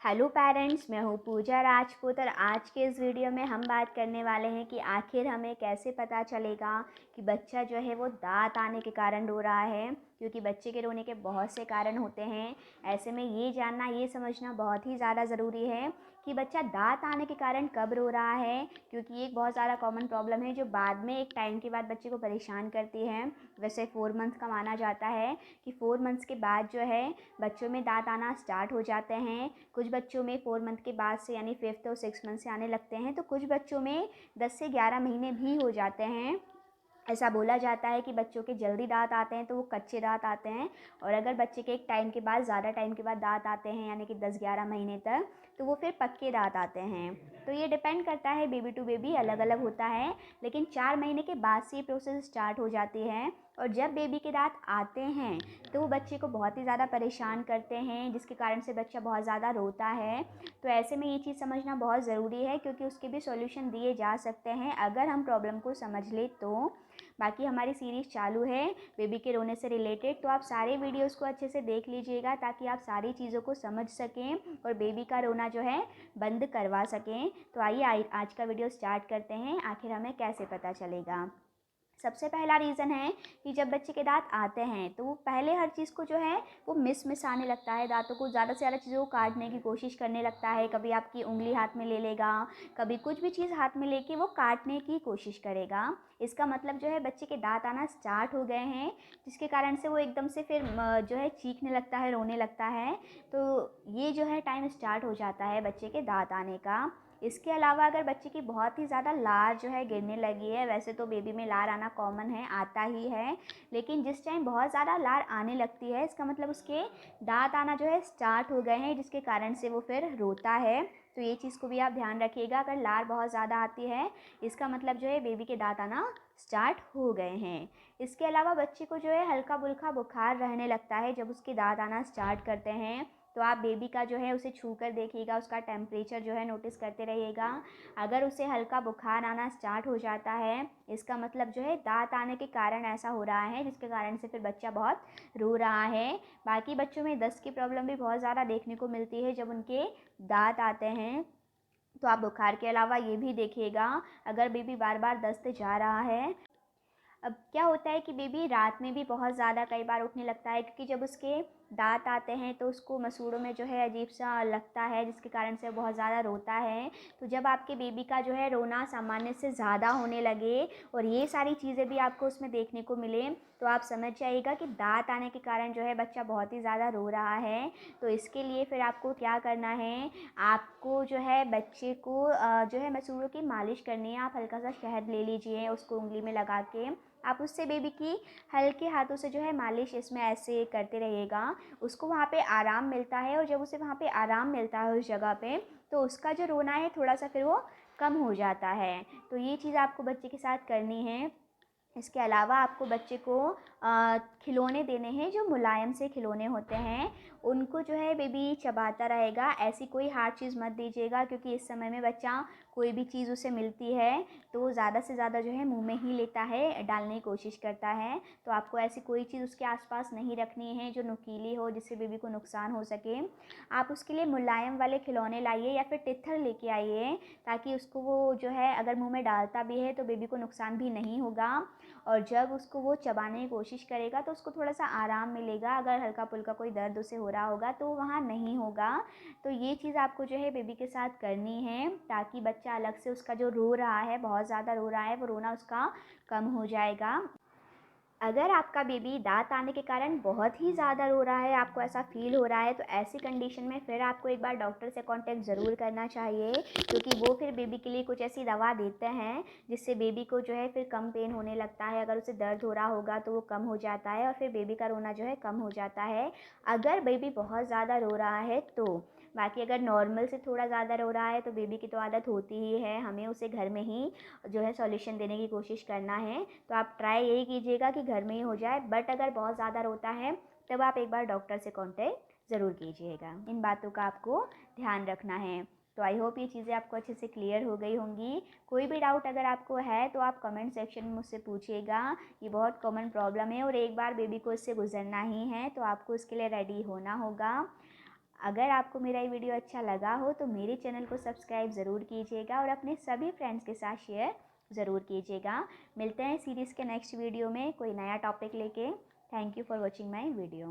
Hello parents, मैं हूँ पूजा राजपूत और आज के इस वीडियो में हम बात करने वाले हैं कि आखिर हमें कैसे पता चलेगा कि बच्चा जो है वो दांत आने के कारण रो रहा है। क्योंकि बच्चे के रोने के बहुत से कारण होते हैं। ऐसे में ये जानना, ये समझना बहुत ही ज़्यादा ज़रूरी है कि बच्चा दांत आने के कारण कब रो रहा है। क्योंकि ये एक बहुत ज़्यादा कॉमन प्रॉब्लम है जो बाद में एक टाइम के बाद बच्चे को परेशान करती है। वैसे 4 मंथ का माना जाता है कि 4 मंथ्स के बाद जो है बच्चों में दांत आना स्टार्ट हो जाते हैं। कुछ बच्चों में 4 मंथ के बाद से यानी 5th और 6 मंथ से आने लगते हैं, तो कुछ बच्चों में 10 से 11 महीने भी हो जाते हैं। ऐसा बोला जाता है कि बच्चों के जल्दी दांत आते हैं तो वो कच्चे दांत आते हैं, और अगर बच्चे के एक टाइम के बाद, ज़्यादा टाइम के बाद दांत आते हैं यानी कि 10-11 महीने तक, तो वो फिर पक्के दांत आते हैं। तो ये डिपेंड करता है, बेबी टू बेबी अलग अलग होता है। लेकिन 4 महीने के बाद से ये प्रोसेस स्टार्ट हो जाती है। और जब बेबी के दांत आते हैं तो वो बच्चे को बहुत ही ज़्यादा परेशान करते हैं, जिसके कारण से बच्चा बहुत ज़्यादा रोता है। तो ऐसे में ये चीज़ समझना बहुत ज़रूरी है, क्योंकि उसके भी सॉल्यूशन दिए जा सकते हैं अगर हम प्रॉब्लम को समझ लें तो। बाकी हमारी सीरीज़ चालू है बेबी के रोने से रिलेटेड, तो आप सारे वीडियोस को अच्छे से देख लीजिएगा ताकि आप सारी चीज़ों को समझ सकें और बेबी का रोना जो है बंद करवा सकें। तो आइए आज का वीडियो स्टार्ट करते हैं। आखिर हमें कैसे पता चलेगा। सबसे पहला रीज़न है कि जब बच्चे के दांत आते हैं तो वो पहले हर चीज़ को जो है वो मिस आने लगता है। दांतों को ज़्यादा से ज़्यादा चीज़ों को काटने की कोशिश करने लगता है। कभी आपकी उंगली हाथ में ले लेगा, कभी कुछ भी चीज़ हाथ में लेके वो काटने की कोशिश करेगा। इसका मतलब जो है बच्चे के दांत आना स्टार्ट हो गए हैं, जिसके कारण से वो एकदम से फिर जो है चीखने लगता है, रोने लगता है। तो ये जो है टाइम स्टार्ट हो जाता है बच्चे के दांत आने का। इसके अलावा अगर बच्चे की बहुत ही ज़्यादा लार जो है गिरने लगी है, वैसे तो बेबी में लार आना कॉमन है, आता ही है, लेकिन जिस टाइम बहुत ज़्यादा लार आने लगती है इसका मतलब उसके दांत आना जो है स्टार्ट हो गए हैं, जिसके कारण से वो फिर रोता है। तो ये चीज़ को भी आप ध्यान रखिएगा, अगर लार बहुत ज़्यादा आती है इसका मतलब जो है बेबी के दांत आना स्टार्ट हो गए हैं। इसके अलावा बच्चे को जो है हल्का बुल्का बुखार रहने लगता है जब उसके दांत आना स्टार्ट करते हैं। तो आप बेबी का जो है उसे छू कर देखिएगा, उसका टेम्परेचर जो है नोटिस करते रहिएगा। अगर उसे हल्का बुखार आना स्टार्ट हो जाता है इसका मतलब जो है दांत आने के कारण ऐसा हो रहा है, जिसके कारण से फिर बच्चा बहुत रो रहा है। बाकी बच्चों में दस्त की प्रॉब्लम भी बहुत ज़्यादा देखने को मिलती है जब उनके दांत आते हैं। तो आप बुखार के अलावा ये भी देखिएगा, अगर बेबी बार बार दस्त जा रहा है। अब क्या होता है कि बेबी रात में भी बहुत ज़्यादा कई बार उठने लगता है, क्योंकि जब उसके दांत आते हैं तो उसको मसूड़ों में जो है अजीब सा लगता है, जिसके कारण से बहुत ज़्यादा रोता है। तो जब आपके बेबी का जो है रोना सामान्य से ज़्यादा होने लगे और ये सारी चीज़ें भी आपको उसमें देखने को मिले, तो आप समझ जाइएगा कि दांत आने के कारण जो है बच्चा बहुत ही ज़्यादा रो रहा है। तो इसके लिए फिर आपको क्या करना है, आपको जो है बच्चे को जो है मसूड़ों की मालिश करनी है। आप हल्का सा शहद ले लीजिए, उसको उंगली में लगा के आप उससे बेबी की हल्के हाथों से जो है मालिश इसमें ऐसे करते रहिएगा। उसको वहाँ पे आराम मिलता है, और जब उसे वहाँ पे आराम मिलता है उस जगह पे, तो उसका जो रोना है थोड़ा सा फिर वो कम हो जाता है। तो ये चीज़ आपको बच्चे के साथ करनी है। इसके अलावा आपको बच्चे को खिलौने देने हैं, जो मुलायम से खिलौने होते हैं, उनको जो है बेबी चबाता रहेगा। ऐसी कोई हार्ड चीज़ मत दीजिएगा, क्योंकि इस समय में बच्चा कोई भी चीज़ उसे मिलती है तो वो ज़्यादा से ज़्यादा जो है मुंह में ही लेता है, डालने की कोशिश करता है। तो आपको ऐसी कोई चीज़ उसके आसपास नहीं रखनी है जो नुकीली हो, जिससे बेबी को नुकसान हो सके। आप उसके लिए मुलायम वाले खिलौने लाइए या फिर टिथर लेके आइए, ताकि उसको वो जो है अगर मुंह में डालता भी है तो बेबी को नुकसान भी नहीं होगा। और जब उसको वो चबाने की कोशिश करेगा तो उसको थोड़ा सा आराम मिलेगा। अगर हल्का पुल्का कोई दर्द उसे हो रहा होगा तो वहाँ नहीं होगा। तो ये चीज़ आपको जो है बेबी के साथ करनी है, ताकि बच्चा अलग से उसका जो रो रहा है, बहुत ज़्यादा रो रहा है, वो रोना उसका कम हो जाएगा। अगर आपका बेबी दांत आने के कारण बहुत ही ज़्यादा रो रहा है, आपको ऐसा फील हो रहा है, तो ऐसी कंडीशन में फिर आपको एक बार डॉक्टर से कांटेक्ट ज़रूर करना चाहिए, क्योंकि वो फिर बेबी के लिए कुछ ऐसी दवा देते हैं जिससे बेबी को जो है फिर कम पेन होने लगता है। अगर उसे दर्द हो रहा होगा तो वो कम हो जाता है और फिर बेबी का रोना जो है कम हो जाता है, अगर बेबी बहुत ज़्यादा रो रहा है तो। बाकी अगर नॉर्मल से थोड़ा ज़्यादा रो रहा है तो बेबी की तो आदत होती ही है, हमें उसे घर में ही जो है सॉल्यूशन देने की कोशिश करना है। तो आप ट्राई यही कीजिएगा कि घर में ही हो जाए, बट अगर बहुत ज़्यादा रोता है तब आप एक बार डॉक्टर से कांटेक्ट ज़रूर कीजिएगा। इन बातों का आपको ध्यान रखना है। तो आई होप ये चीज़ें आपको अच्छे से क्लियर हो गई होंगी। कोई भी डाउट अगर आपको है तो आप कमेंट सेक्शन में मुझसे पूछिएगा। ये बहुत कॉमन प्रॉब्लम है और एक बार बेबी को इससे गुजरना ही है, तो आपको इसके लिए रेडी होना होगा। अगर आपको मेरा ये वीडियो अच्छा लगा हो तो मेरे चैनल को सब्सक्राइब ज़रूर कीजिएगा और अपने सभी फ्रेंड्स के साथ शेयर ज़रूर कीजिएगा। मिलते हैं सीरीज़ के नेक्स्ट वीडियो में कोई नया टॉपिक लेके। Thank you for watching my video.